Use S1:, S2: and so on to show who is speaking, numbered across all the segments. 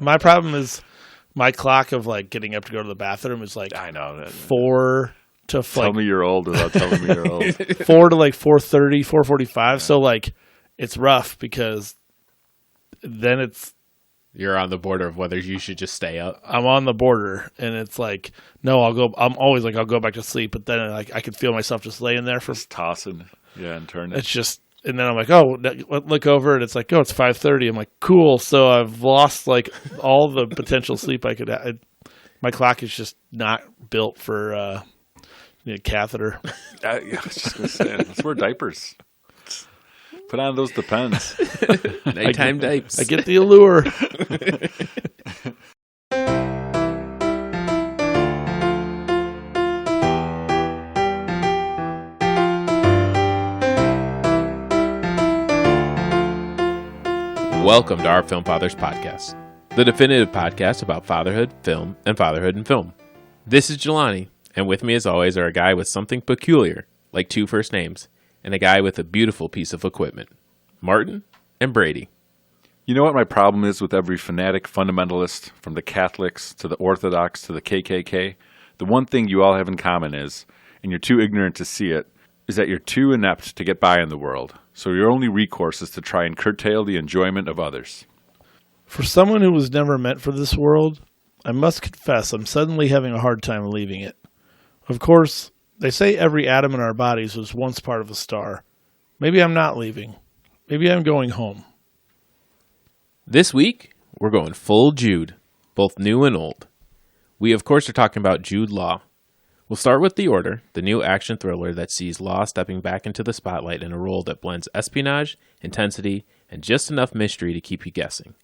S1: My problem is my clock of like getting up to go to the bathroom is like
S2: I know.
S1: 4 to
S2: Tell me you're old without telling me you're old.
S1: 4 to like 4:30, 4:45. Yeah. So like it's rough because then
S3: you're on the border of whether you should just stay up.
S1: I'm on the border, and it's like, no, I'm always like, I'll go back to sleep, but then like I can feel myself just laying there for
S2: just tossing, and turning.
S1: It's just, and then I'm like, oh, look over, and it's like, oh, it's 5:30. I'm like, cool. So I've lost like all the potential sleep I could have. My clock is just not built for a catheter.
S2: I was just gonna say, let's wear diapers. Put on those Depends.
S3: Nighttime diapers.
S1: I get the allure.
S3: Welcome to our Film Fathers podcast, the definitive podcast about fatherhood, film, and fatherhood in film. This is Jelani, and with me as always are a guy with something peculiar, like 2 first names, and a guy with a beautiful piece of equipment, Martin and Brady.
S2: You know what my problem is with every fanatic fundamentalist, from the Catholics to the Orthodox to the KKK? The one thing you all have in common is, and you're too ignorant to see it, is that you're too inept to get by in the world. So your only recourse is to try and curtail the enjoyment of others.
S1: For someone who was never meant for this world, I must confess I'm suddenly having a hard time leaving it. Of course, they say every atom in our bodies was once part of a star. Maybe I'm not leaving. Maybe I'm going home.
S3: This week, we're going full Jude, both new and old. We, of course, are talking about Jude Law. We'll start with The Order, the new action thriller that sees Law stepping back into the spotlight in a role that blends espionage, intensity, and just enough mystery to keep you guessing.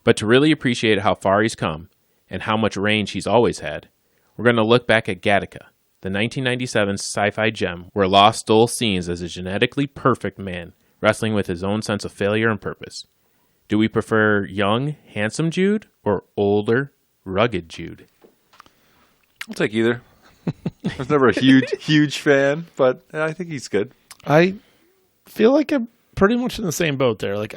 S3: But to really appreciate how far he's come, and how much range he's always had, we're going to look back at Gattaca, the 1997 sci-fi gem where Law stole scenes as a genetically perfect man, wrestling with his own sense of failure and purpose. Do we prefer young, handsome Jude, or older, rugged Jude?
S2: I'll take either. I was never a huge fan, but I think he's good.
S1: I feel like I'm pretty much in the same boat there. Like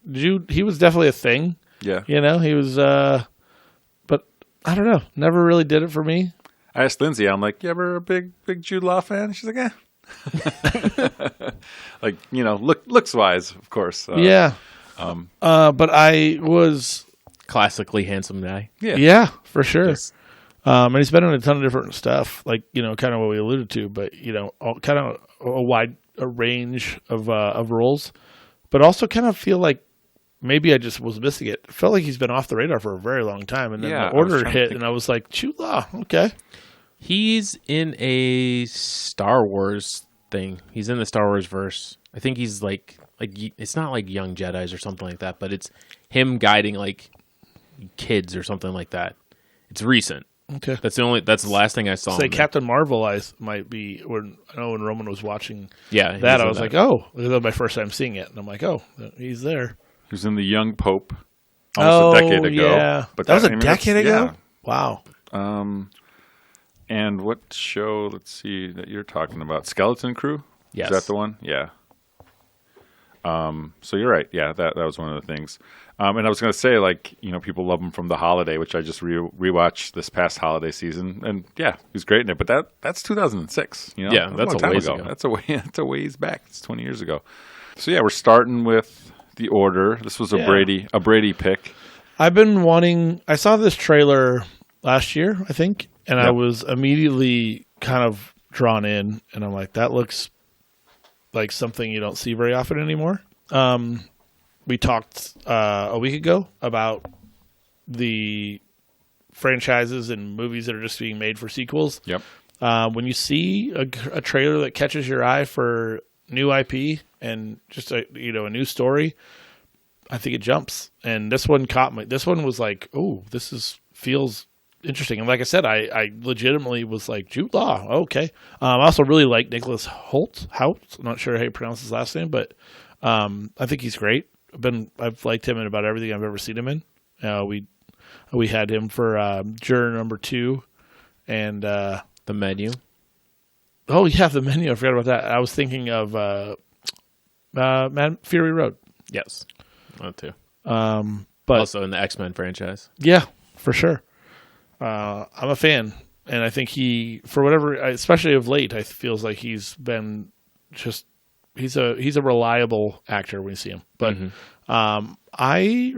S1: Jude, he was definitely a thing.
S2: Yeah.
S1: You know, he was, but I don't know. Never really did it for me.
S2: I asked Lindsay, I'm like, you ever a big Jude Law fan? She's like, like, looks wise, of course.
S1: Yeah. But I was
S3: classically handsome guy.
S1: Yeah, for sure.
S3: Yes.
S1: And he's been in a ton of different stuff, like, kind of what we alluded to, but, kind of a wide range of roles, but also kind of feel like maybe I just was missing it. It felt like he's been off the radar for a very long time. And then The Order hit, and I was like, Jude Law, okay.
S3: He's in a Star Wars thing. He's in the Star Wars verse. I think he's like it's not like Young Jedis or something like that, but it's him guiding like kids or something like that. It's recent.
S1: Okay,
S3: that's the last thing I saw.
S1: Say Captain Marvel, might be when Roman was watching.
S3: Yeah,
S1: that I was like, oh, that was my first time seeing it, and I'm like, oh, he's there.
S2: He was in The Young Pope almost a decade ago.
S1: Yeah, but that was a decade ago. Yeah. Wow.
S2: And what show? Let's see that you're talking about. Skeleton Crew.
S3: Yes.
S2: Is that the one? Yeah. So you're right. Yeah, that was one of the things. And I was going to say, like, people love him from The Holiday, which I just rewatched this past holiday season, and yeah, he's great in it. But that's 2006.
S3: Yeah, that's a ways ago.
S2: That's a ways back. It's 20 years ago. So yeah, we're starting with The Order. This was a Brady pick.
S1: I've been wanting. I saw this trailer last year, I think, and I was immediately kind of drawn in, and I'm like, that looks like something you don't see very often anymore. We talked a week ago about the franchises and movies that are just being made for sequels.
S2: Yep.
S1: When you see a trailer that catches your eye for new IP and just a new story, I think it jumps. And this one caught me. This one was like, oh, feels interesting. And like I said, I legitimately was like, Jude Law, okay. I also really like Nicholas Hoult. I'm not sure how you pronounce his last name, but I think he's great. I've liked him in about everything I've ever seen him in. We had him for Juror Number 2 and
S3: The Menu.
S1: Oh yeah, The Menu. I forgot about that. I was thinking of Mad Fury Road.
S3: Yes, that too.
S1: But
S3: Also in the X-Men franchise.
S1: yeah, for sure. I'm a fan, and I think he, for whatever, especially of late, I feels like he's been just he's a reliable actor when you see him. But I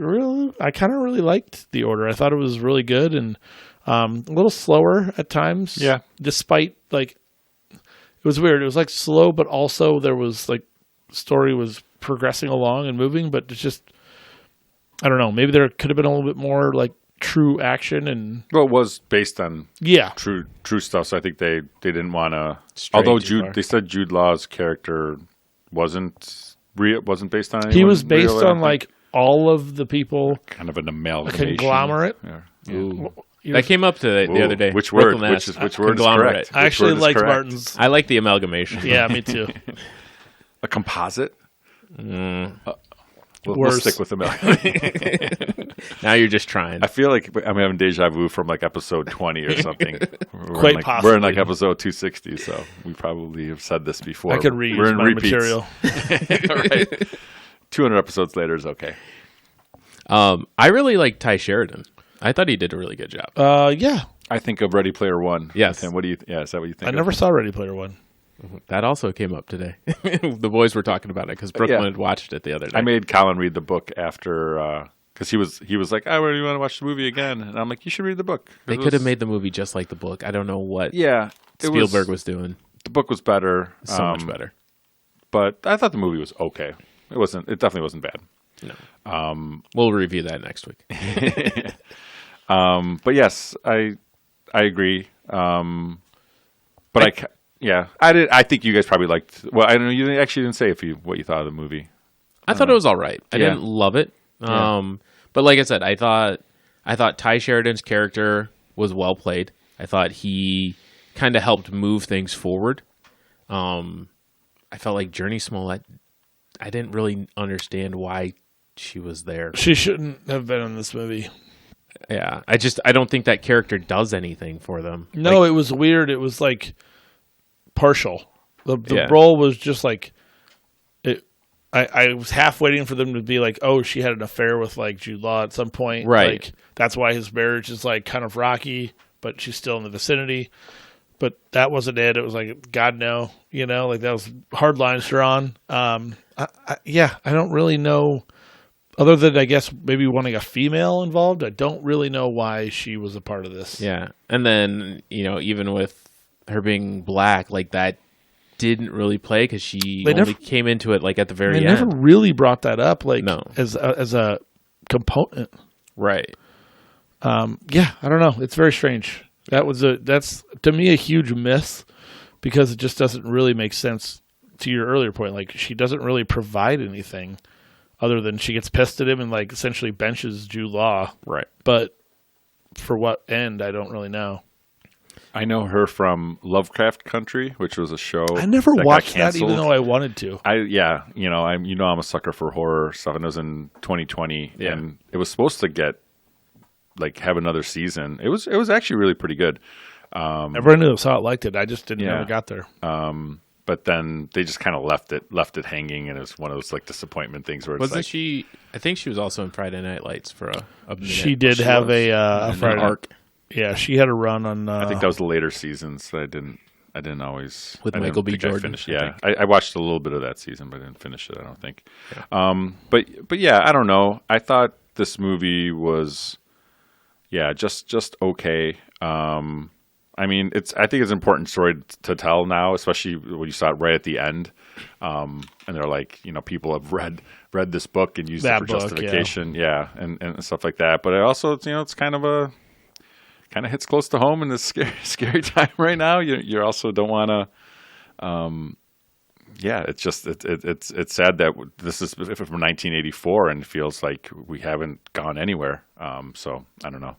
S1: kind of really liked The Order. I thought it was really good and a little slower at times.
S2: Yeah.
S1: Despite like it was weird. It was like slow, but also there was like story was progressing along and moving, but it's just I don't know. Maybe there could have been a little bit more like true action and
S2: Well, it was based on
S1: yeah.
S2: true stuff, so I think they didn't want to.
S3: Stray
S2: Although
S3: too far.
S2: they said Jude Law's character wasn't based on.
S1: He was
S2: anyone real,
S1: based
S2: I
S1: on
S2: don't
S1: like all of the people,
S2: think. Kind of an
S1: a
S2: amalgamation.
S1: conglomerate.
S2: Yeah.
S3: Ooh.
S1: He
S3: That
S1: was-
S3: came up the
S2: Ooh,
S3: other day.
S2: Which word?
S3: Brooklyn
S2: Which
S3: asked.
S2: is word is
S3: Conglomerate.
S2: correct?
S1: I
S2: Which
S1: actually
S2: word is
S1: liked
S2: correct?
S1: Martin's.
S3: I like the amalgamation.
S1: Yeah, me too.
S2: A composite. We'll
S1: Worse.
S2: stick with amalgamation.
S3: Now you're just trying.
S2: I feel like I'm having deja vu from like episode 20 or something.
S1: Quite
S2: We're in
S1: possibly.
S2: like episode 260, so we probably have said this before.
S1: I could
S2: We're
S1: reuse
S2: in
S1: my
S2: repeats.
S1: material.
S2: Right. 200 episodes later is okay.
S3: I really like Ty Sheridan. I thought he did a really good job.
S1: Yeah,
S2: I think of Ready Player One.
S3: Yes.
S2: And what do you? Yeah, is that what you think?
S1: I never saw Ready Player One.
S3: That also came up today. The boys were talking about it because Brooklyn
S2: Yeah.
S3: had watched it the other day.
S2: I made Colin read the book after because he was like, "I really want to watch the movie again," and I'm like, "You should read the book."
S3: They could have made the movie just like the book. I don't know what
S2: Yeah, it
S3: Spielberg was doing.
S2: The book was better,
S3: So much better.
S2: but I thought the movie was okay. It wasn't. It definitely wasn't bad.
S3: No. We'll review that next week.
S2: But yes, I agree. But I did. I think you guys probably liked. Well, I don't know. You actually didn't say what you thought of the movie.
S3: I thought it was all right. I
S2: Yeah.
S3: didn't love it. But like I said, I thought Ty Sheridan's character was well played. I thought he kind of helped move things forward. I felt like Journey Smollett, I didn't really understand why she was there.
S1: She shouldn't have been in this movie.
S3: Yeah, I don't think that character does anything for them.
S1: No, it was weird. It was like partial. The
S3: Yeah.
S1: role was just like it. I was half waiting for them to be like, oh, she had an affair with like Jude Law at some point.
S3: Right.
S1: Like that's why his marriage is like kind of rocky, but she's still in the vicinity. But that wasn't it. It was like, God, no. Like that was hard lines drawn. I don't really know. Other than, I guess, maybe wanting a female involved, I don't really know why she was a part of this.
S3: Yeah, and then even with her being black, like that didn't really play because she only came into it like at the very
S1: They
S3: end.
S1: never really brought that up, like
S3: No.
S1: as a component.
S3: Right.
S1: I don't know. It's very strange. That's to me a huge miss because it just doesn't really make sense. To your earlier point, like she doesn't really provide anything other than she gets pissed at him and like essentially benches Jude Law.
S3: Right.
S1: But for what end, I don't really know.
S2: I know her from Lovecraft Country, which was a show.
S1: I never
S2: that got
S1: watched that,
S2: canceled.
S1: even though I wanted to.
S2: I'm a sucker for horror stuff, and it was in 2020,
S3: Yeah.
S2: and it was supposed to have another season. It was actually really pretty good.
S1: Everyone who saw it liked it. I just didn't
S2: Yeah.
S1: never got there.
S2: But then they just kind of left it hanging, and it was one of those like disappointment things where it's
S3: Wasn't
S2: like,
S3: she? I think she was also in Friday Night Lights for a minute.
S1: She did have
S2: was.
S1: a
S3: An
S1: Friday.
S3: arc.
S1: Yeah, she had a run on.
S2: I think that was the later seasons. That I didn't always
S3: With
S2: I didn't
S3: Michael B.
S2: think I
S3: Jordan,
S2: finished.
S3: I
S2: Yeah,
S3: think.
S2: I watched a little bit of that season, but I didn't finish it. I don't think. But yeah, I don't know. I thought this movie was, just okay. I mean, I think it's an important story to tell now, especially when you saw it right at the end. And they're like, people have read this book and used
S1: That
S2: it for
S1: book,
S2: justification, and stuff like that. But it also, it's kind of hits close to home in this scary time right now. You also don't want to. It's just it's sad that this is from 1984 and it feels like we haven't gone anywhere. So I don't know.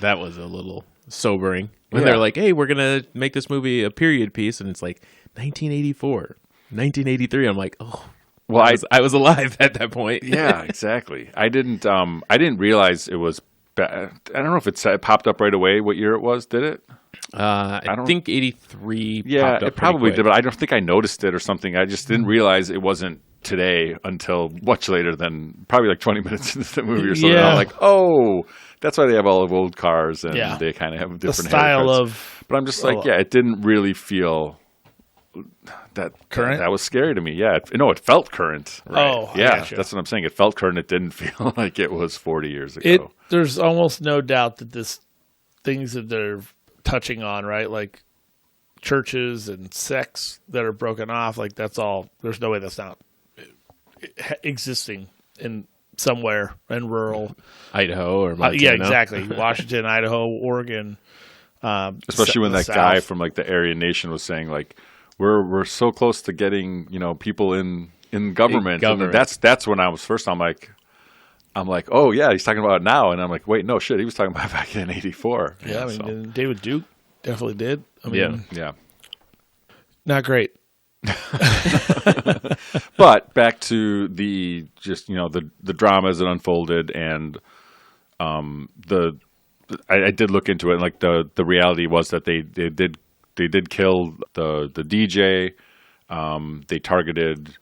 S3: That was a little sobering when
S2: Yeah.
S3: they're like, "Hey, we're gonna make this movie a period piece," and it's like 1984, 1983. I'm like, "Oh,
S2: Well,
S3: I was alive at that point."
S2: Yeah, exactly. I didn't realize it was. I don't know if it popped up right away. What year it was? Did it?
S3: I think 83.
S2: Yeah,
S3: popped up
S2: it probably
S3: pretty
S2: did,
S3: quick.
S2: but I don't think I noticed it or something. I just didn't realize it wasn't today until much later than probably like 20 minutes into the movie or something.
S1: Yeah.
S2: I'm like, oh, that's why they have all of old cars and
S1: Yeah.
S2: they kind of have
S1: The
S2: different
S1: style
S2: haircuts.
S1: of
S2: But I'm just like, yeah, it didn't really feel that
S1: Current?
S2: That was scary to me. Yeah, it felt current. Right?
S1: Oh, I
S2: yeah,
S1: gotcha.
S2: that's what I'm saying. It felt current. It didn't feel like it was 40 years ago.
S1: There's almost no doubt that this things that they're touching on, right? Like churches and sects that are broken off, like that's all. There's no way that's not existing in somewhere in rural.
S3: Idaho or Montana.
S1: Yeah, exactly. Washington, Idaho, Oregon.
S2: Especially when
S1: the
S2: that
S1: South.
S2: guy from like the Aryan Nation was saying like, we're so close to getting people in government. And that's when I was first. I'm like, oh yeah, he's talking about it now, and I'm like, wait, no shit, he was talking about it back in '84.
S1: Yeah, I mean, and David Duke definitely did. I
S3: Yeah.
S1: mean,
S2: yeah.
S1: not great.
S2: But back to the the drama as it unfolded, and I did look into it, and like the reality was that they did kill the DJ. They targeted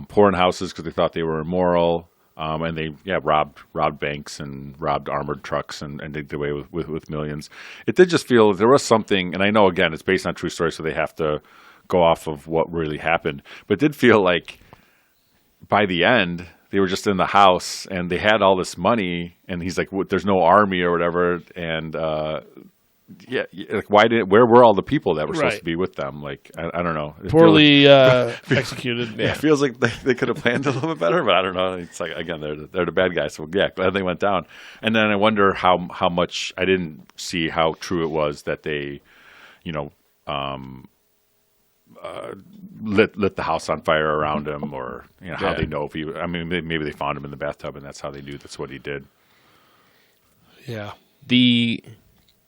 S2: porn houses because they thought they were immoral, and they robbed banks and robbed armored trucks and did away with millions. It did just feel there was something, and I know again it's based on true story, so they have to go off of what really happened. But it did feel like by the end they were just in the house and they had all this money, and he's like, "There's no army or whatever," and like where were all the people that were supposed to be with them? Like I don't know.
S1: Poorly executed.
S2: Yeah, it feels like they could have planned a little bit better, but I don't know. It's like again, they're the bad guys. So yeah, glad they went down. And then I wonder how much I didn't see how true it was that they, lit the house on fire around him, or how they know if he. I mean, maybe they found him in the bathtub, and that's how they knew that's what he did.
S1: Yeah.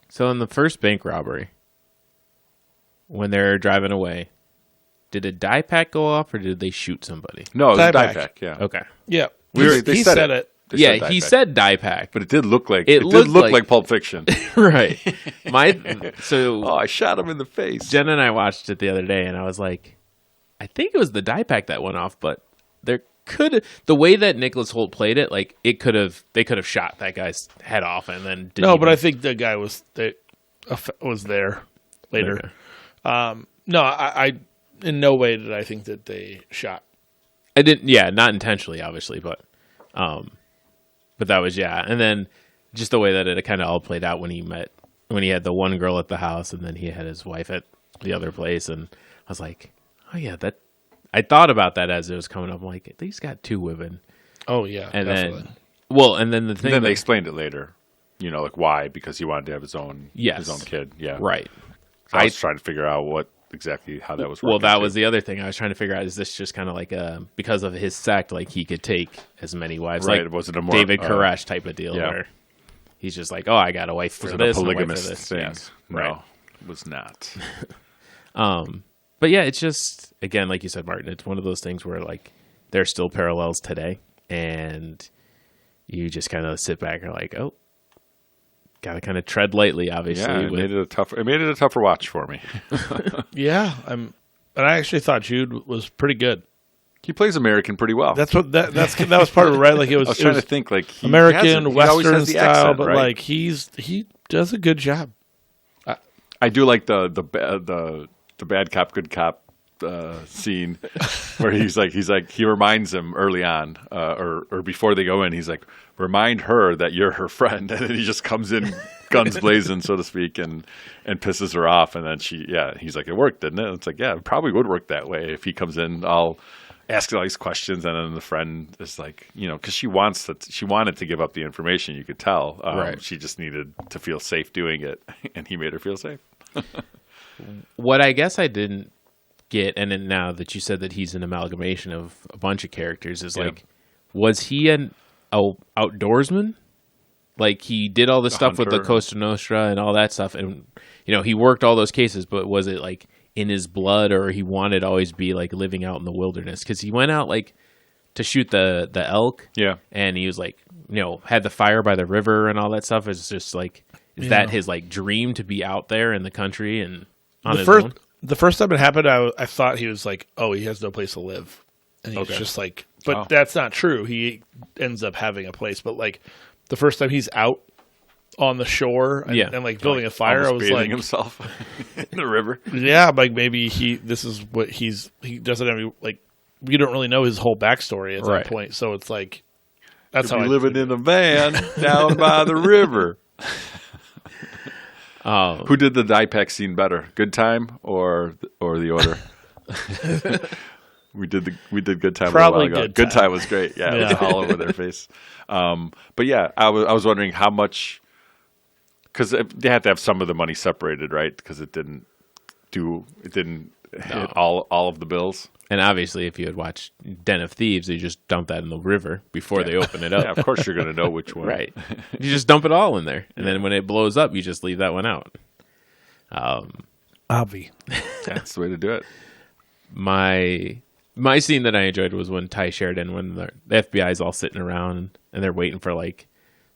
S3: So in the first bank robbery, when they're driving away, did a die pack go off or did they shoot somebody?
S2: No, it was a die
S1: Die
S2: pack. Yeah.
S3: Okay.
S1: Yeah.
S2: They
S1: he
S2: said
S1: said
S2: it.
S1: it.
S2: They
S3: Yeah,
S2: said die
S3: he
S2: pack.
S3: said die pack.
S2: But it did look like
S3: It
S2: did
S3: looked
S2: look
S3: like-
S2: like Pulp Fiction.
S3: Right.
S2: Oh, I shot him in the face.
S3: Jen and I watched it the other day, and I was like, I think it was the die pack that went off, but the way that Nicholas Hoult played it, like they could have shot that guy's head off and then didn't
S1: But
S3: even-
S1: I think the guy was there later.
S3: Okay.
S1: No, I in no way did I think that they shot.
S3: I didn't. Yeah, not intentionally, obviously, but that was and then just the way that it kind of all played out when he had the one girl at the house and then he had his wife at the other place, and I was like, oh yeah, that. I thought about that as it was coming up. I'm like, he's got two women,
S1: Oh yeah,
S3: and
S1: definitely.
S3: then the thing.
S2: Then they
S3: that-
S2: explained it later. Like why? Because he wanted to have his own kid. Yeah.
S3: right.
S2: So I was trying to figure out how that was working.
S3: Well, that
S2: too.
S3: was the other thing I was trying to figure out. Is this just kind of like because of his sect, like he could take as many wives,
S2: Right,
S3: like
S2: was it a more,
S3: David Koresh type of deal,
S2: yeah.
S3: where he's just like, oh, I got a wife for
S2: was it
S3: this,
S2: a
S3: and a wife for
S2: polygamous
S3: this.
S2: thing?
S3: Yes.
S2: No,
S3: Right.
S2: it was not.
S3: But yeah, it's just, again, like you said, Martin, it's one of those things where like there's still parallels today, and you just kind of sit back and are like, oh, got to kind of tread lightly, obviously.
S2: Yeah, it made it a tougher watch for me.
S1: Yeah, and I actually thought Jude was pretty good.
S2: He plays American pretty well.
S1: That was part of it, right? Like it was.
S2: I was
S1: it
S2: trying
S1: was
S2: to think like he
S1: American
S2: he always
S1: Western
S2: has the
S1: style,
S2: accent,
S1: but
S2: right?
S1: like he does a good job.
S2: I do like the bad cop good cop scene where he reminds him early on or before they go in, he's like, remind her that you're her friend, and then he just comes in guns blazing, so to speak, and pisses her off, and then he's like, it worked, didn't it? It's like, yeah, it probably would work that way if he comes in all asking all these questions, and then the friend is like, because she wanted to give up the information, you could tell.
S3: Right.
S2: She just needed to feel safe doing it, and he made her feel safe.
S3: What I guess I didn't get, and then now that you said that he's an amalgamation of a bunch of characters, is like, was he an outdoorsman? Like he did all the stuff with the
S2: hunter.
S3: Costa Nostra and all that stuff, and he worked all those cases. But was it like in his blood, or he wanted to always be like living out in the wilderness? Because he went out like to shoot the elk,
S2: Yeah.
S3: and he was like, had the fire by the river and all that stuff. It's just like, is that his like dream to be out there in the country and on his own?
S1: The first time it happened, I thought he was like, oh, he has no place to live. and he's
S2: Okay.
S1: just like, but that's not true. He ends up having a place, but like the first time he's out on the shore and like building a fire, I was
S2: bathing
S1: like,
S2: himself in the river.
S1: yeah, like maybe this is what he doesn't have any, like, we don't really know his whole backstory at that point. So it's like, that's
S2: He'll
S1: how
S2: be living in a van down by the river. Who did the dye pack scene better, Good Time or the Order? we did Good Time.
S1: Probably
S2: a while ago.
S1: Good Time.
S2: Time was great. Yeah, it was all over their face. But yeah, I was wondering how much, because they had to have some of the money separated, right? Because it didn't hit all of the bills.
S3: And obviously, if you had watched Den of Thieves, you just dump that in the river before they open it up.
S2: Yeah, of course you're going to know which one.
S3: Right. You just dump it all in there. And then when it blows up, you just leave that one out.
S1: Obvi.
S2: That's the way to do it.
S3: My scene that I enjoyed was when Ty Sheridan, when the FBI is all sitting around and they're waiting for like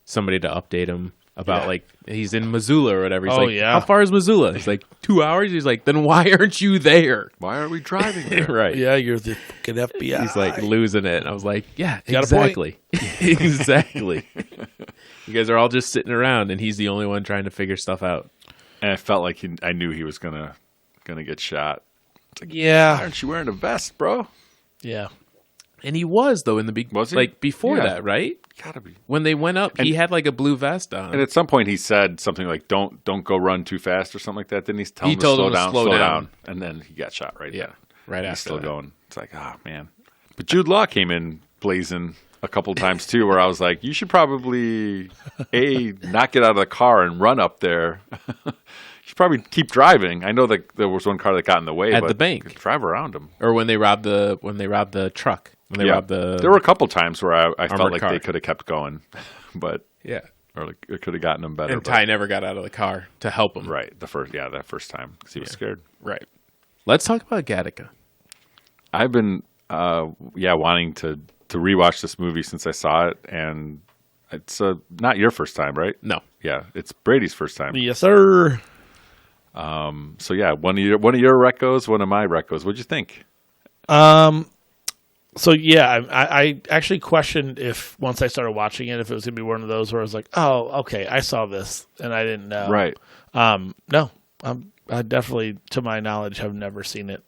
S3: somebody to update him about like he's in Missoula or whatever. He's like, how far is Missoula? He's like 2 hours. He's like, then why aren't you there?
S2: Why aren't we driving there?
S3: Right.
S1: Yeah, you're the fucking FBI.
S3: He's like losing it. And I was like, yeah,
S1: Got
S3: exactly. Exactly. You guys are all just sitting around and he's the only one trying to figure stuff out.
S2: And I felt like I knew he was gonna get shot. It's like,
S1: yeah.
S2: why aren't you wearing a vest, bro?
S1: Yeah.
S3: And he was though in the beginning.
S2: Was he?
S3: Like before
S2: Yeah.
S3: that, right?
S2: Gotta be.
S3: When they went up, he had like a blue vest on.
S2: And at some point he said something like, "Don't go run too fast" or something like that. Didn't he tell
S3: He
S2: him
S3: told
S2: to
S3: him to slow down.
S2: and then he got shot right there.
S3: right
S2: He's
S3: after
S2: still
S3: that.
S2: going. It's like, oh man. But Jude Law came in blazing a couple times too, where I was like, you should probably not get out of the car and run up there. You should probably keep driving. I know that there was one car that got in the way
S3: At
S2: but
S3: the bank.
S2: drive around him.
S3: Or when they robbed the truck. When they robbed the
S2: There were a couple times where I felt
S3: armored
S2: like
S3: car.
S2: they could have kept going, but or like, it could have gotten them better.
S3: and Ty never got out of the car to help him.
S2: Right, that first time because he was scared.
S3: Right. Let's talk about Gattaca.
S2: I've been wanting to rewatch this movie since I saw it, and it's not your first time, right?
S3: No.
S2: Yeah, it's Brady's first time.
S1: Yes, sir.
S2: So yeah, one of your recos, one of my recos. What'd you think?
S1: So yeah, I actually questioned if once I started watching it, if it was gonna be one of those where I was like, oh, okay, I saw this and I didn't know.
S2: Right.
S1: No, I definitely, to my knowledge, have never seen it.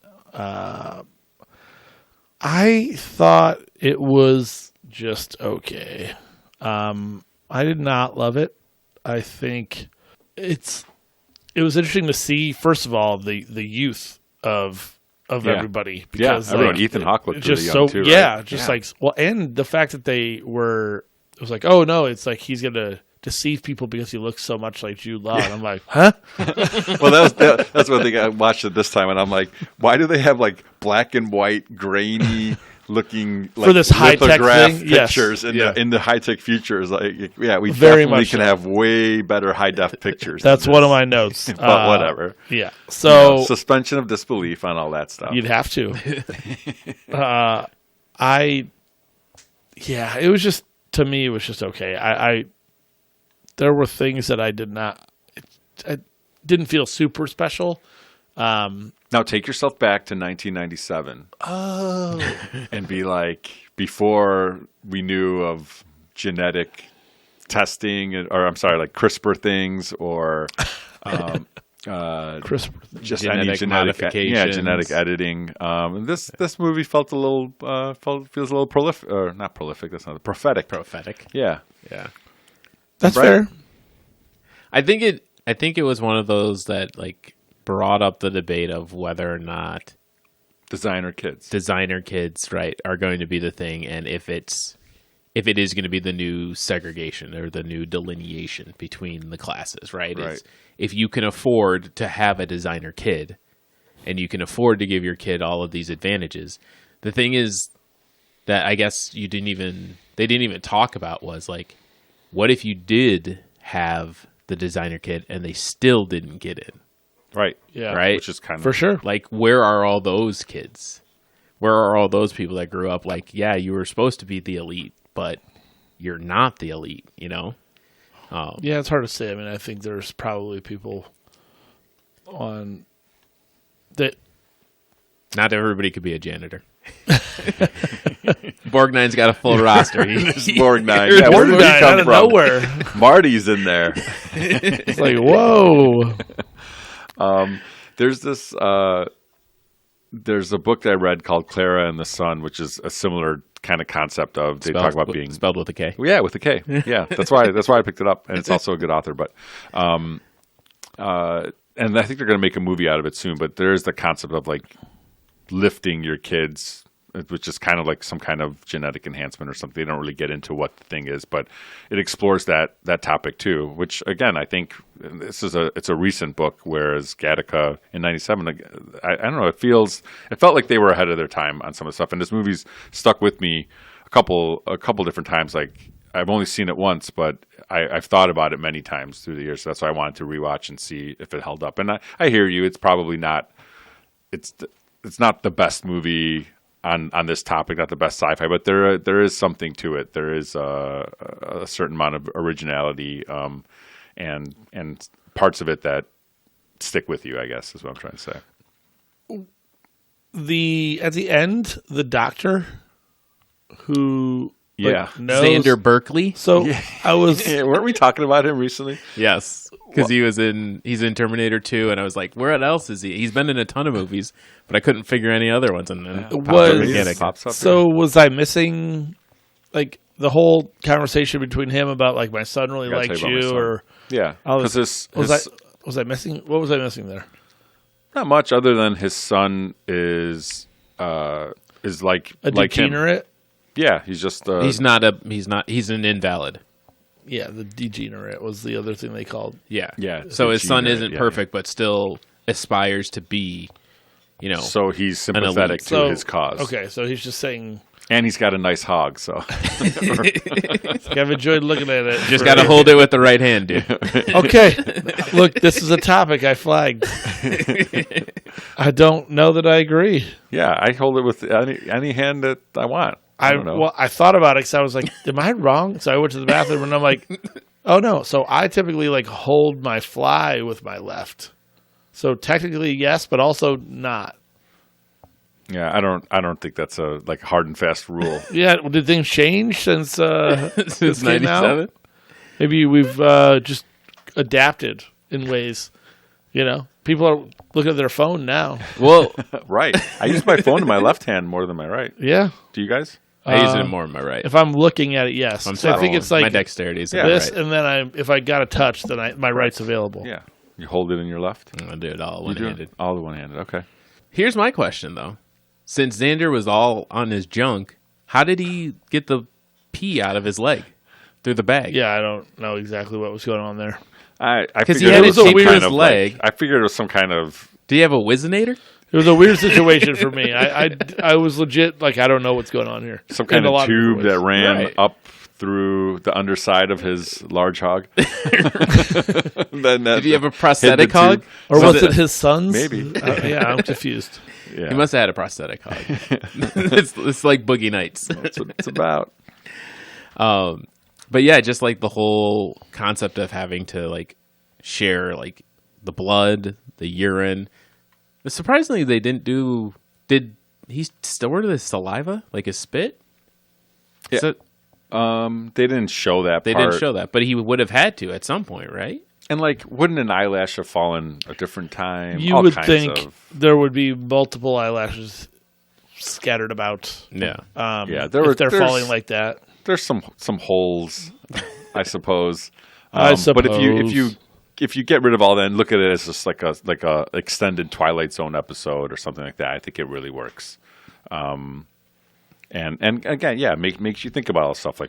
S1: I thought it was just okay. I did not love it. I think it was interesting to see, first of all, the youth of everybody. Because,
S2: everyone.
S1: like,
S2: Ethan Hawke looked
S1: just
S2: really young too, right?
S1: like, well, and the fact that it was like, oh no, it's like he's gonna deceive people because he looks so much like Jude Law. And I'm like, huh?
S2: Well, that's one thing I watched it this time, and I'm like, why do they have like black and white, grainy looking like
S1: For this high-tech
S2: lithograph
S1: thing? Yes.
S2: pictures
S1: Yeah.
S2: in the high tech future? Is like, yeah, we
S1: Very
S2: definitely
S1: much
S2: can
S1: so.
S2: have way better high def pictures.
S1: That's
S2: than
S1: one
S2: this.
S1: of my notes.
S2: But whatever.
S1: Yeah. So
S2: Suspension of disbelief on all that stuff.
S1: you'd have to. It was just, to me, it was just okay. There were things that I didn't feel super special.
S2: Now take yourself back to 1997.
S1: Oh.
S2: And be like, before we knew of genetic testing, or I'm sorry, like CRISPR things, or
S1: CRISPR.
S2: just
S3: Genetic
S2: any genetic
S3: modifications.
S2: genetic editing. This movie felt feels a little prolific, or not prolific. That's not prophetic.
S3: Prophetic.
S2: Yeah.
S3: Yeah.
S1: That's
S2: Right.
S1: fair.
S3: I think it was one of those that like brought up the debate of whether or not
S2: Designer kids.
S3: designer kids, right, are going to be the thing, and if it is going to be the new segregation or the new delineation between the classes, right?
S2: Right.
S3: It's, if you can afford to have a designer kid and you can afford to give your kid all of these advantages, the thing is that I guess they didn't even talk about was like, what if you did have the designer kid and they still didn't get in?
S2: Right.
S1: Yeah.
S3: Right?
S2: Which is kind of
S1: For sure.
S3: Like, where are all those kids? Where are all those people that grew up like, yeah, you were supposed to be the elite, but you're not the elite, you know?
S1: Yeah, it's hard to say. I mean, I think there's probably people on that.
S3: Not everybody could be a janitor. Borgnine's got a full roster.
S2: Borgnine. Yeah, where did he
S1: Borgnine
S2: come
S1: out of
S2: from?
S1: nowhere.
S2: Marty's in there.
S1: It's like, whoa.
S2: There's this. There's a book that I read called Clara and the Sun, which is a similar kind of concept of they talk about being
S3: spelled with a K.
S2: Yeah, with a K. Yeah, that's why I picked it up, and it's also a good author. But, and I think they're going to make a movie out of it soon. But there is the concept of like lifting your kids, which is kind of like some kind of genetic enhancement or something. They don't really get into what the thing is, but it explores that topic too. Which again, I think it's a recent book, whereas Gattaca in '97, I don't know. It felt like they were ahead of their time on some of the stuff, and this movie's stuck with me a couple different times. Like I've only seen it once, but I've thought about it many times through the years. So that's why I wanted to rewatch and see if it held up. And I hear you. It's probably not. It's not the best movie on this topic, not the best sci-fi, but there is something to it. There is a certain amount of originality and parts of it that stick with you, I guess, is what I'm trying to say.
S1: At the end, the doctor who knows,
S3: Xander Berkeley.
S1: So I was
S2: weren't we talking about him recently?
S3: Yes, because he's in Terminator 2, and I was like, where else is he? He's been in a ton of movies, but I couldn't figure any other ones. And then
S1: was I missing like the whole conversation between him about like my son really likes you, or was I missing? What was I missing there?
S2: Not much, other than his son is like
S1: a degenerate.
S2: Him. Yeah, he's just
S3: he's an invalid.
S1: Yeah, the degenerate was the other thing they called.
S3: Yeah. So his son isn't perfect, but still aspires to be,
S2: So he's sympathetic to his cause.
S1: Okay, so he's just saying.
S2: And he's got a nice hog, so.
S1: I've enjoyed looking at it.
S3: Just got to hold it with the right hand, dude.
S1: Okay. Look, this is a topic I flagged. I don't know that I agree.
S2: Yeah, I hold it with any hand that I want. I don't know.
S1: Well, I thought about it because I was like, am I wrong? So I went to the bathroom and I'm like, oh no. So I typically like hold my fly with my left. So technically yes, but also not.
S2: Yeah, I don't think that's a like hard and fast rule.
S1: Yeah, did things change since
S3: since '97?
S1: Maybe we've just adapted in ways. People are looking at their phone now.
S3: Well,
S2: right. I use my phone in my left hand more than my right.
S1: Yeah.
S2: Do you guys?
S3: I use it more in my right.
S1: If I'm looking at it, yes. So I think it's like
S3: my dexterity is
S1: this,
S3: right.
S1: and then if I got a touch, then my right's available.
S2: Yeah. You hold it in your left.
S3: I do it all one-handed.
S2: All the one-handed. Okay.
S3: Here's my question though. Since Xander was all on his junk, how did he get the pee out of his leg through the bag?
S1: Yeah, I don't know exactly what was going on there.
S3: Because he had it taped to his leg.
S2: I figured it was some kind of.
S3: Do you have a Wizinator?
S1: It was a weird situation for me. I was legit like, I don't know what's going on here.
S2: Some kind of tube that ran up through the underside of his large hog.
S3: Did he have a prosthetic hog?
S1: Or was it his son's?
S2: Maybe.
S1: Yeah, I'm confused.
S2: Yeah.
S3: He must have had a prosthetic hog. It's like Boogie Nights.
S2: That's what it's about.
S3: But yeah, just like the whole concept of having to like share like the blood, the urine. Surprisingly, they didn't do. Did he store the saliva, like his spit?
S2: Yeah.
S3: So,
S2: they didn't show that.
S3: They didn't show that, but he would have had to at some point, right?
S2: And like, wouldn't an eyelash have fallen a different time?
S1: You would think there would be multiple eyelashes scattered about.
S3: Yeah.
S1: If they're falling like that.
S2: There's some holes, I suppose.
S1: I suppose.
S2: But if you get rid of all that and look at it as just like a extended Twilight Zone episode or something like that, I think it really works. And again, yeah, makes you think about all stuff like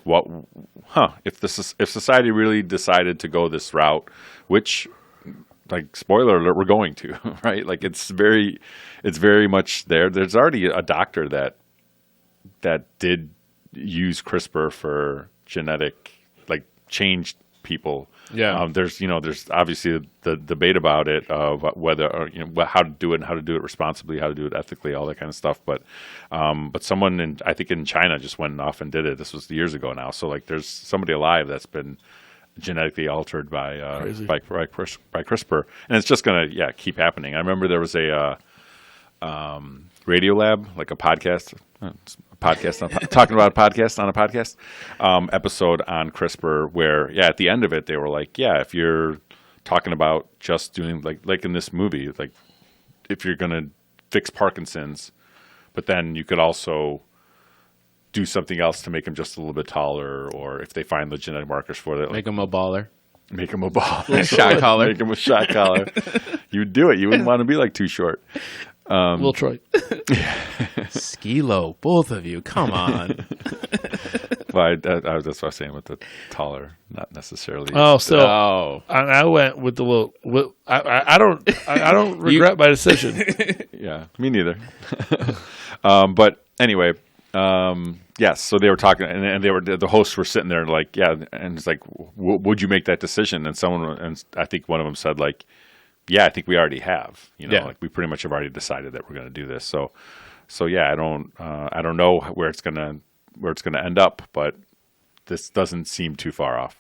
S2: if society really decided to go this route, which, like, spoiler alert, we're going to, right? Like it's very much there. There's already a doctor that did use CRISPR for genetic, like, changed people.
S3: Yeah.
S2: There's obviously the debate about it of whether, or, how to do it and how to do it responsibly, how to do it ethically, all that kind of stuff. But someone I think in China just went off and did it. This was years ago now. So like, there's somebody alive that's been genetically altered by CRISPR, and it's just gonna keep happening. I remember there was a Radiolab, like a podcast, talking about a podcast on a podcast episode on CRISPR, where at the end of it they were like, if you're talking about just doing like in this movie, like if you're gonna fix Parkinson's, but then you could also do something else to make them just a little bit taller, or if they find the genetic markers for that,
S3: Make them a baller.
S2: make them a ball,
S3: Shot collar.
S2: make them a shot collar. You'd do it. You wouldn't want to be like too short.
S1: Little Troy.
S3: Skilo, both of you. Come on.
S2: Well, that's what I was saying with the taller, not necessarily.
S1: Oh, so
S3: Oh.
S1: I went with the little. I don't regret my decision.
S2: Yeah, me neither. But anyway, yes. So they were talking, and the hosts were sitting there, like, and it's like, would you make that decision? And I think one of them said, like, yeah, I think we already have. Like we pretty much have already decided that we're going to do this. So yeah, I don't know where it's gonna end up, but this doesn't seem too far off.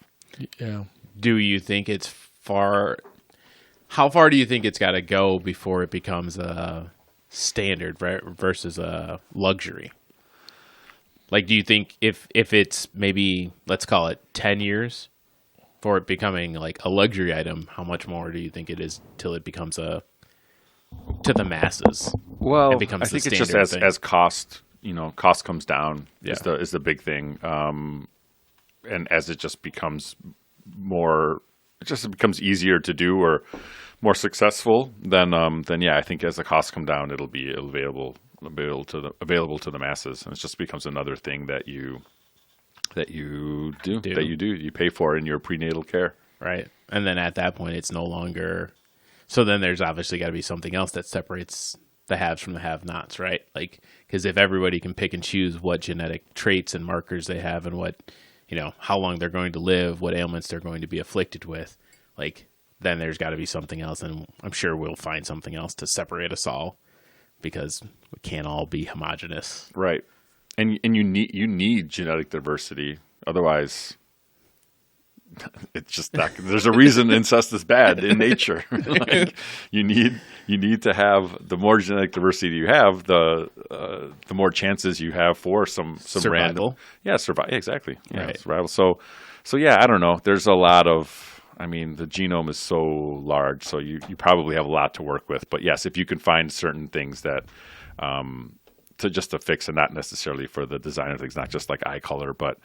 S1: Yeah.
S3: Do you think it's far? How far do you think it's got to go before it becomes a standard versus a luxury? Like, do you think if it's maybe, let's call it 10 years for it becoming like a luxury item, how much more do you think it is till it becomes to the masses?
S2: Well,
S3: It becomes
S2: I think
S3: the
S2: it's just
S3: standard
S2: as
S3: thing.
S2: cost comes down is
S3: Yeah.
S2: the big thing, and as it just becomes more, it just becomes easier to do or more successful. Then yeah, I think as the costs come down, it'll be available to the masses, and it just becomes another thing that you pay for in your prenatal care.
S3: Right. And then at that point, it's no longer. So then there's obviously got to be something else that separates the haves from the have-nots, right? Like, because if everybody can pick and choose what genetic traits and markers they have and what, how long they're going to live, what ailments they're going to be afflicted with, like, then there's got to be something else. And I'm sure we'll find something else to separate us all because we can't all be homogenous.
S2: Right. And you need genetic diversity. Otherwise, it's just not, there's a reason incest is bad in nature. Like, you need to have, the more genetic diversity you have, the more chances you have for some
S3: Survival.
S2: random exactly. Yeah,
S3: Right.
S2: survival. So yeah, I don't know. There's a lot of, the genome is so large, so you probably have a lot to work with. But yes, if you can find certain things that to fix, and not necessarily for the design of things, not just like eye color, but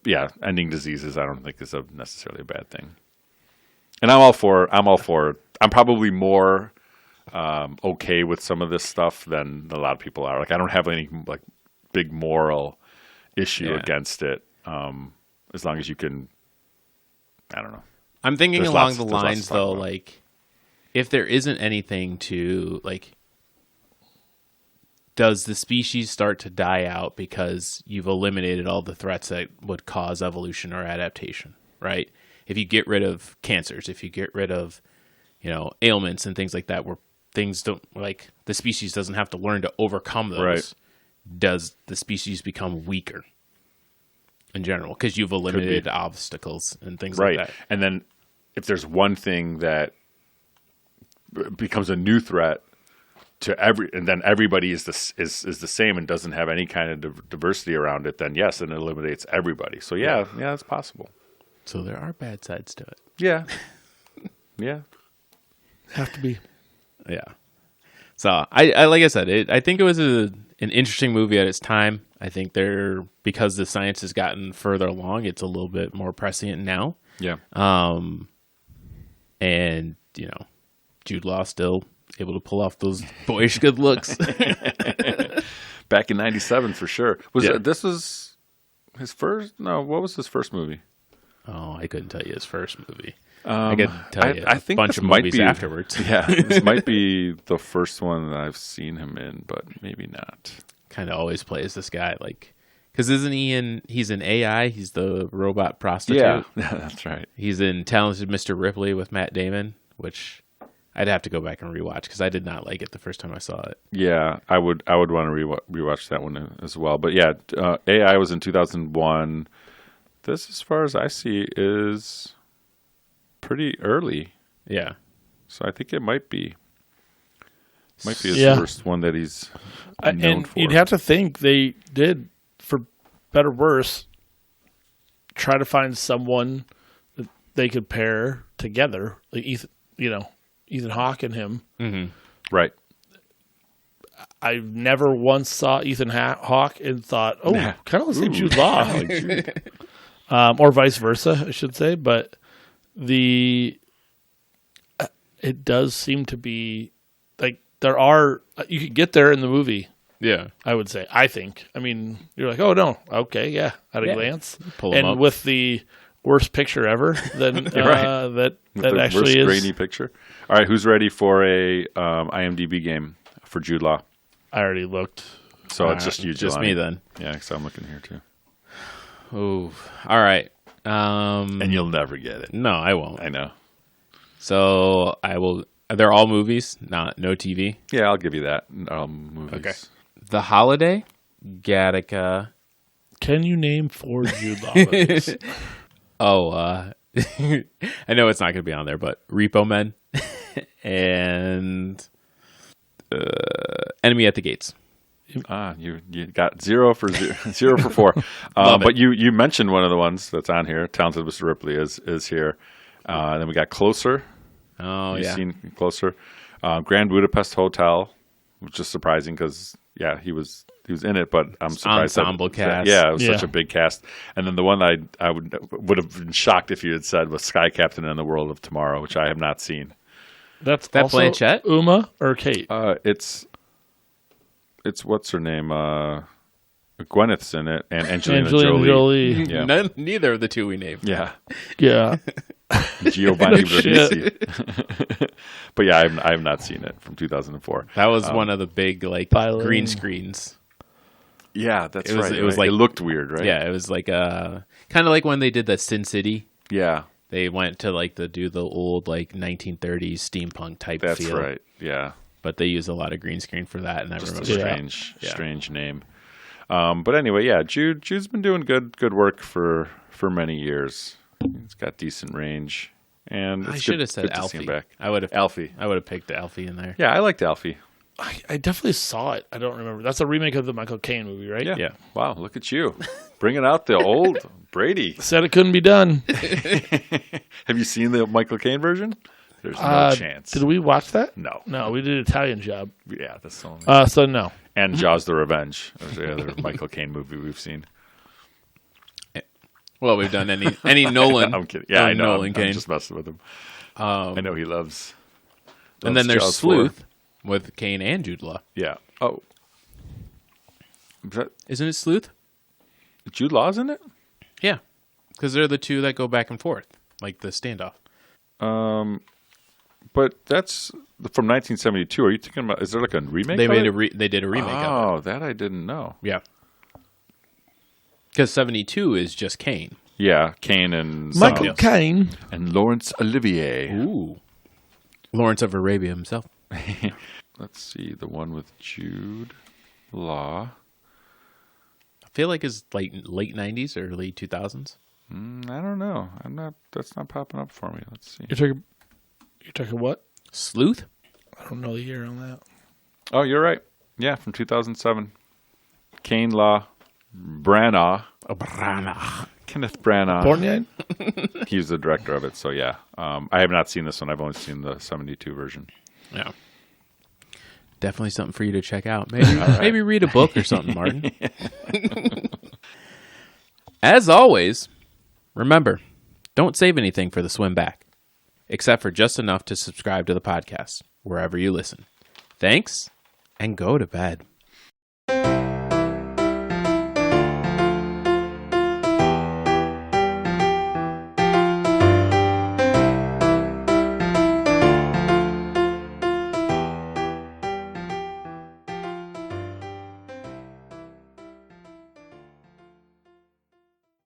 S2: yeah, ending diseases, I don't think is necessarily a bad thing. And I'm all for. I'm probably more okay with some of this stuff than a lot of people are. Like, I don't have any like big moral issue against it, as long as you can. I don't know.
S3: I'm thinking
S2: There's
S3: along
S2: lots-
S3: the
S2: there's lots to
S3: lines,
S2: talk
S3: though,
S2: about.
S3: like, if there isn't anything to, like, does the species start to die out because you've eliminated all the threats that would cause evolution or adaptation, right? If you get rid of cancers, if you get rid of, ailments and things like that, where things don't, like, the species doesn't have to learn to overcome those,
S2: Right.
S3: does the species become weaker in general? Because you've eliminated obstacles and things
S2: Right.
S3: like that.
S2: And then if there's one thing that becomes a new threat to and then everybody is the same and doesn't have any kind of diversity around it, then yes, and it eliminates everybody. So yeah, it's possible.
S3: So there are bad sides to it.
S2: Yeah. Yeah.
S1: Have to be.
S3: Yeah. So I like I said, I think it was an interesting movie at its time. I think because the science has gotten further along, it's a little bit more prescient now.
S2: Yeah.
S3: And Jude Law still able to pull off those boyish good looks.
S2: Back in '97 for sure.
S3: Yeah.
S2: This was his first? No, what was his first movie?
S3: Oh, I couldn't tell you his first movie. I could tell you
S2: I think
S3: a bunch
S2: this
S3: of
S2: might
S3: movies
S2: be,
S3: afterwards.
S2: Yeah, this might be the first one that I've seen him in, but maybe not.
S3: Kind of always plays this guy, like, because he's in AI, he's the robot prostitute.
S2: Yeah, that's right.
S3: He's in Talented Mr. Ripley with Matt Damon, which I'd have to go back and rewatch because I did not like it the first time I saw it.
S2: Yeah, I would want to rewatch that one as well. But yeah, AI was in 2001. This, as far as I see, is pretty early.
S3: Yeah.
S2: So I think it might be. Might be his
S1: Yeah.
S2: first one that he's known
S1: And
S2: for.
S1: you'd have to think they did, for better or worse, try to find someone that they could pair together, like Ethan Hawke and him.
S2: Right.
S1: I never once saw Ethan Hawke and thought, "Oh, kind of looks like Jude Law," or vice versa, I should say. But it does seem to be like you could get there in the movie.
S3: Yeah.
S1: I would say. I think. I mean, you're like, oh no, okay, yeah, at a glance,
S3: Pull 'em
S1: and
S3: up.
S1: with the worst picture ever, then
S2: Right.
S1: that
S2: The
S1: actually
S2: worst
S1: is.
S2: grainy picture. All right, who's ready for a IMDb game for Jude Law?
S1: I already looked.
S2: So it's just you,
S3: Just
S2: Jelani.
S3: me then.
S2: Yeah, because I'm looking here too.
S3: Oh, all right.
S2: And you'll never get it.
S3: No, I won't.
S2: I know.
S3: So I will. They're all movies, no TV.
S2: Yeah, I'll give you that. Movies.
S3: Okay. The Holiday, Gattaca.
S1: Can you name 4 Jude Law movies?
S3: Oh, I know it's not going to be on there, but Repo Men and Enemy at the Gates.
S2: You got 0 for 0 for 4. But you mentioned one of the ones that's on here. Talented Mr. Ripley is here. Then we got Closer.
S3: Oh,
S2: You've
S3: yeah.
S2: seen Closer. Grand Budapest Hotel, which is surprising because he was in it, but I'm surprised.
S3: Ensemble cast.
S2: Yeah, it was such
S1: Yeah.
S2: a big cast. And then the one I would have been shocked if you had said was Sky Captain and the World of Tomorrow, which I have not seen.
S1: That's
S3: That
S1: also
S3: Blanchett?
S1: Uma or Kate?
S2: It's what's her name? Gwyneth's in it, and Angelina Jolie. Yeah.
S3: Neither of the two we named.
S2: Yeah,
S1: Yeah.
S2: Giovanni
S1: Shit.
S2: Ribisi. But yeah, I have not seen it from 2004.
S3: That was one of the big
S1: Biling.
S3: green screens.
S2: Yeah, that's
S3: It was-
S2: right.
S3: it was
S2: right?
S3: like-
S2: it looked weird, right?
S3: Yeah, it was like kind of like when they did the Sin City.
S2: Yeah,
S3: They went to do the old 1930s steampunk type
S2: that's
S3: feel.
S2: right. Yeah,
S3: But they used a lot of green screen for that, and I
S2: just a
S3: remember.
S2: strange name. But anyway, yeah, Jude's been doing good work for many years. He's got decent range, and
S3: I
S2: it's
S3: should
S2: good-
S3: have said
S2: good to see him
S3: Alfie.
S2: back.
S3: I would have
S2: Alfie.
S3: I would have picked Alfie in there.
S2: Yeah, I liked Alfie.
S1: I definitely saw it. I don't remember. That's a remake of the Michael Caine movie, right?
S2: Yeah.
S3: Yeah.
S2: Wow, look at you bringing out the old Brady.
S1: Said it couldn't be done.
S2: Have you seen the Michael Caine version? There's no chance.
S1: Did we watch that?
S2: No.
S1: No, we did Italian Job.
S2: Yeah, that's the only.
S1: So no.
S2: And Jaws: The Revenge. There's the other Michael Caine movie we've seen.
S3: Well, we've done any Nolan.
S2: I'm kidding. Yeah, I know.
S3: Nolan
S2: I'm
S3: Caine.
S2: just messing with him. I know he loves.
S3: And then there's
S2: Jaws
S3: Sleuth
S2: 4.
S3: with Kane and Jude Law.
S2: Yeah. Oh. Is that
S3: Isn't it Sleuth?
S2: Jude Law's in it?
S3: Yeah, because they're the two that go back and forth, like the standoff.
S2: But that's from 1972. Are you thinking about? Is there like a remake?
S3: They
S2: of
S3: made
S2: it?
S3: they did a remake of
S2: Oh, that I didn't know.
S3: it. Yeah, because 72 is just Kane.
S2: Yeah, Caine and
S1: Michael
S3: else.
S1: Caine.
S2: and Laurence Olivier.
S3: Ooh, Lawrence of Arabia himself.
S2: Let's see the one with Jude Law.
S3: I feel like it's like late 90s, early 2000s.
S2: I don't know. I'm not. That's not popping up for me. Let's see.
S1: You're talking what?
S3: Sleuth?
S1: I don't know the year on that.
S2: Oh, you're right. Yeah, from 2007. Caine Law, Branagh, Kenneth Branagh.
S1: Born yet?
S2: He's the director of it. So yeah, I have not seen this one. I've only seen the 72 version.
S3: Yeah. Definitely something for you to check out. Maybe maybe read a book or something, Martin. As always, remember, don't save anything for the swim back, except for just enough to subscribe to the podcast, wherever you listen. Thanks, and go to bed.